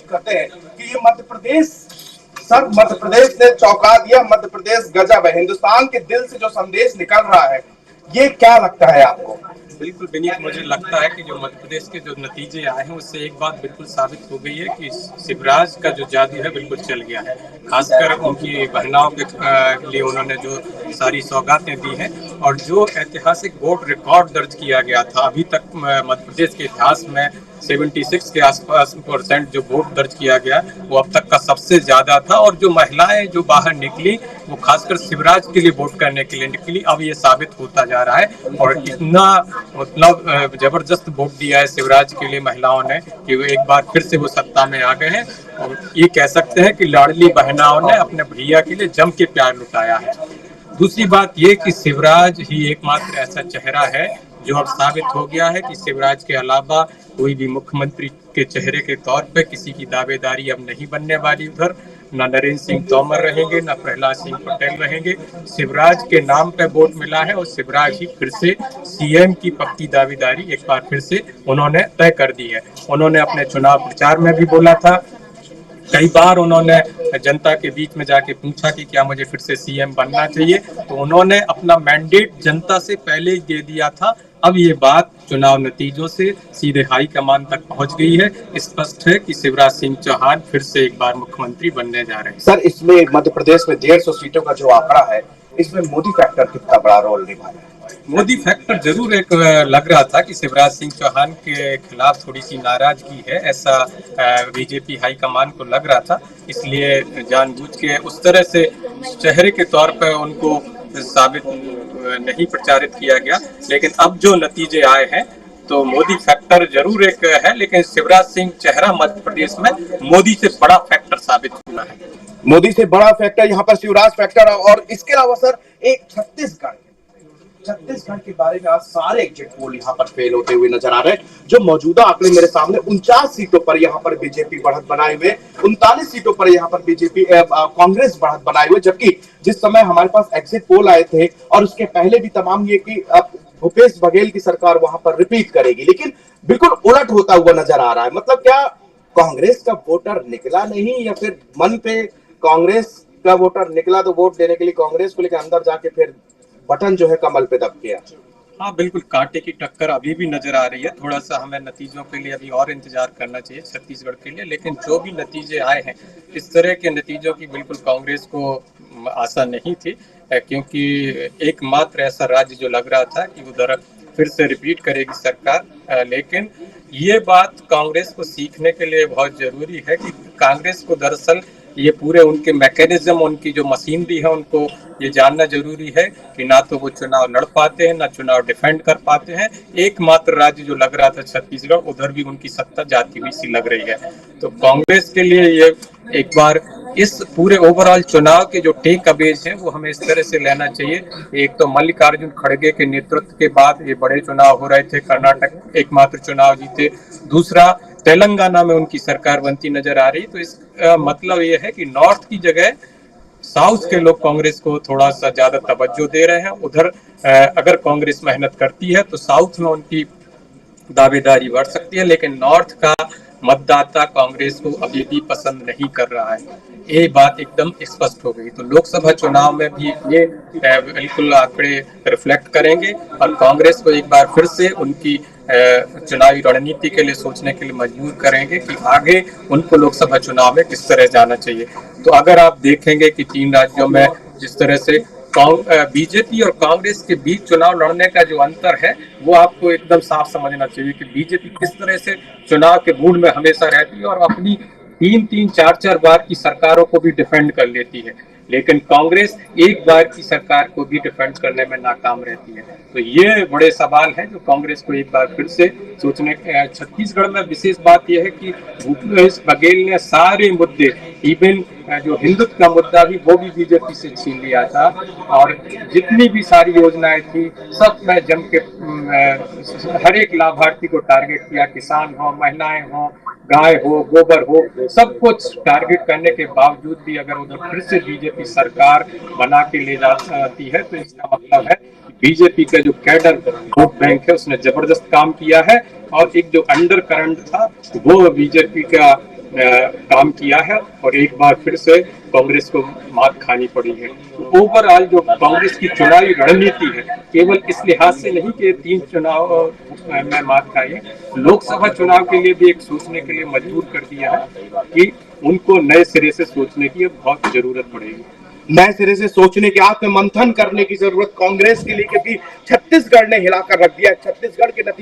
कहते हैं कि ये मध्य प्रदेश, सर मध्य प्रदेश ने चौंका दिया, मध्य प्रदेश गजब है, हिंदुस्तान के दिल से जो संदेश निकल रहा है, ये क्या लगता है आपको? बिल्कुल विनीत, मुझे लगता है कि जो मध्य प्रदेश के जो नतीजे आए हैं उससे एक बात बिल्कुल साबित हो गई है कि शिवराज का जो जादू है बिल्कुल चल गया है। खासकर उनकी बहनाओं के लिए उन्होंने जो सारी सौगातें दी हैं और जो ऐतिहासिक वोट रिकॉर्ड दर्ज किया गया था, अभी तक मध्य प्रदेश के इतिहास में 76 के आसपास % जो वोट दर्ज किया गया वो अब तक का सबसे ज्यादा था। और जो महिलाएं जो बाहर निकली वो खासकर शिवराज के लिए वोट करने के लिए निकली, अब ये साबित होता जा रहा है। और इतना मतलब जबरदस्त वोट दिया है शिवराज के लिए महिलाओं ने कि वो एक बार फिर से वो सत्ता में आ गए हैं। और ये कह सकते हैं कि लाडली बहनाओं ने अपने भैया के लिए जम के प्यार लुटाया है। दूसरी बात ये कि शिवराज ही एकमात्र ऐसा चेहरा है जो अब साबित हो गया है कि शिवराज के अलावा कोई भी मुख्यमंत्री के चेहरे के तौर पे किसी की दावेदारी अब नहीं बनने वाली। उधर न नरेंद्र सिंह तोमर रहेंगे, न प्रहलाद सिंह पटेल रहेंगे। शिवराज के नाम पे वोट मिला है और शिवराज ही फिर से सीएम की पक्की दावेदारी एक बार फिर से उन्होंने तय कर दी है। उन्होंने अपने चुनाव प्रचार में भी बोला था, कई बार उन्होंने जनता के बीच में जाके पूछा कि क्या मुझे फिर से सीएम बनना चाहिए, तो उन्होंने अपना मैंडेट जनता से पहले ही दे दिया था। अब ये बात चुनाव नतीजों से सीधे हाईकमान तक पहुंच गई है। स्पष्ट है कि शिवराज सिंह चौहान फिर से एक बार मुख्यमंत्री बनने जा रहे हैं। सर इसमें मध्य प्रदेश में 150 सीटों का जो आंकड़ा है, इसमें मोदी फैक्टर कितना बड़ा रोल निभा रहा है? मोदी फैक्टर जरूर एक लग रहा था कि शिवराज सिंह चौहान के खिलाफ थोड़ी सी नाराजगी है, ऐसा बीजेपी हाईकमान को लग रहा था। इसलिए जानबूझ के उस तरह से चेहरे के तौर पर उनको साबित नहीं प्रचारित किया गया। लेकिन अब जो नतीजे आए हैं तो मोदी फैक्टर जरूर एक है, लेकिन शिवराज सिंह चेहरा मध्य प्रदेश में मोदी से बड़ा फैक्टर साबित हुआ है। मोदी से बड़ा फैक्टर यहाँ पर शिवराज फैक्टर। और इसके अलावा सर एक छत्तीसगढ़ के बारे में आज सारे एग्जिट पोल यहाँ पर फेल होते हुए नजर आ रहे हैं। जो मौजूदा आंकड़े मेरे सामने 49 सीटों पर यहाँ पर बीजेपी बढ़त बनाए हुए, 39 सीटों पर यहाँ पर बीजेपी कांग्रेस बढ़त बनाए हुए, जबकि जिस समय हमारे पास एग्जिट पोल आए थे और उसके पहले भी तमाम ये कि भूपेश बघेल की सरकार वहां पर रिपीट करेगी, लेकिन बिल्कुल उलट होता हुआ नजर आ रहा है। मतलब क्या कांग्रेस का वोटर निकला नहीं, या फिर मन पे कांग्रेस का वोटर निकला तो वोट देने के लिए कांग्रेस को, लेकर अंदर जाके फिर बटन जो है कमल पे दब गया? हाँ बिल्कुल, कांटे की टक्कर अभी भी नजर आ रही है। थोड़ा सा हमें नतीजों के लिए अभी और इंतजार करना चाहिए छत्तीसगढ़ के लिए। लेकिन जो भी नतीजे आए हैं, इस तरह के नतीजों की बिल्कुल कांग्रेस को आशा नहीं थी, क्योंकि एकमात्र ऐसा राज्य जो लग रहा था कि उधर फिर से रिपीट करेगी सरकार। लेकिन ये बात कांग्रेस को सीखने के लिए बहुत जरूरी है कि कांग्रेस को दरअसल ये पूरे उनके मैकेनिज्म, उनकी जो मशीनरी है, उनको ये जानना जरूरी है कि ना तो वो चुनाव लड़ पाते हैं, ना चुनाव डिफेंड कर पाते हैं। एकमात्र राज्य जो लग रहा था छत्तीसगढ़, उधर भी उनकी सत्ता जाती हुई सी लग रही है। तो कांग्रेस के लिए ये एक बार इस पूरे ओवरऑल चुनाव के जो टेक अवेज है वो हमें इस तरह से लेना चाहिए। एक तो मल्लिकार्जुन खड़गे के नेतृत्व के बाद ये बड़े चुनाव हो रहे थे, कर्नाटक एकमात्र चुनाव जीते, दूसरा तेलंगाना में उनकी सरकार बनती नजर आ रही। तो इस मतलब ये है कि नॉर्थ की जगह साउथ के लोग कांग्रेस को थोड़ा सा ज्यादा तवज्जो दे रहे हैं। उधर अगर कांग्रेस मेहनत करती है तो साउथ में उनकी दावेदारी बढ़ सकती है, लेकिन नॉर्थ का मतदाता कांग्रेस को अभी भी पसंद नहीं कर रहा है। ये बात एकदम स्पष्ट हो गई। तो लोकसभा चुनाव में भी ये बिल्कुल आंकड़े रिफ्लेक्ट करेंगे और कांग्रेस को एक बार फिर से उनकी चुनावी रणनीति के लिए सोचने के लिए मजबूर करेंगे कि आगे उनको लोकसभा चुनाव में किस तरह जाना चाहिए। तो अगर आप देखेंगे कि 3 राज्यों में जिस तरह से बीजेपी और कांग्रेस के बीच चुनाव लड़ने का जो अंतर है वो आपको एकदम साफ समझना चाहिए कि बीजेपी किस तरह से चुनाव के मूड में हमेशा रहती है और अपनी 3-3, 4-4 बार की सरकारों को भी डिफेंड कर लेती है, लेकिन कांग्रेस एक बार की सरकार को भी डिफेंड करने में नाकाम रहती है। तो ये बड़े सवाल हैं जो कांग्रेस को एक बार फिर से सोचने। छत्तीसगढ़ में विशेष बात यह है कि भूपेश बघेल ने सारे मुद्दे, इवन जो हिंदुत्व का मुद्दा भी, वो भी बीजेपी से छीन लिया था और जितनी भी सारी योजनाएं थी सब में जम के हर एक लाभार्थी को टारगेट किया, किसान हो, महिलाएं हो, गाय हो, गोबर हो, सब कुछ टारगेट करने के बावजूद भी अगर उधर फिर से बीजेपी सरकार बना के ले जाती है तो इसका मतलब है बीजेपी का जो कैडर वोट बैंक है उसने जबरदस्त काम किया है और एक जो अंडर करंट था वो बीजेपी का काम किया है और एक बार फिर से कांग्रेस को मात खानी पड़ी है। ओवरऑल जो कांग्रेस की चुनावी रणनीति है, केवल इस लिहाज से नहीं कि 3 चुनाव में मात खाई है, लोकसभा चुनाव के लिए भी एक सोचने के लिए मजबूर कर दिया है कि उनको नए सिरे से सोचने की बहुत जरूरत पड़ेगी। नए सिरे से सोचने के, आत्म मंथन करने की जरूरत कांग्रेस के लिए, क्योंकि छत्तीसगढ़ ने हिलाकर रख दिया। छत्तीसगढ़ के नतीजे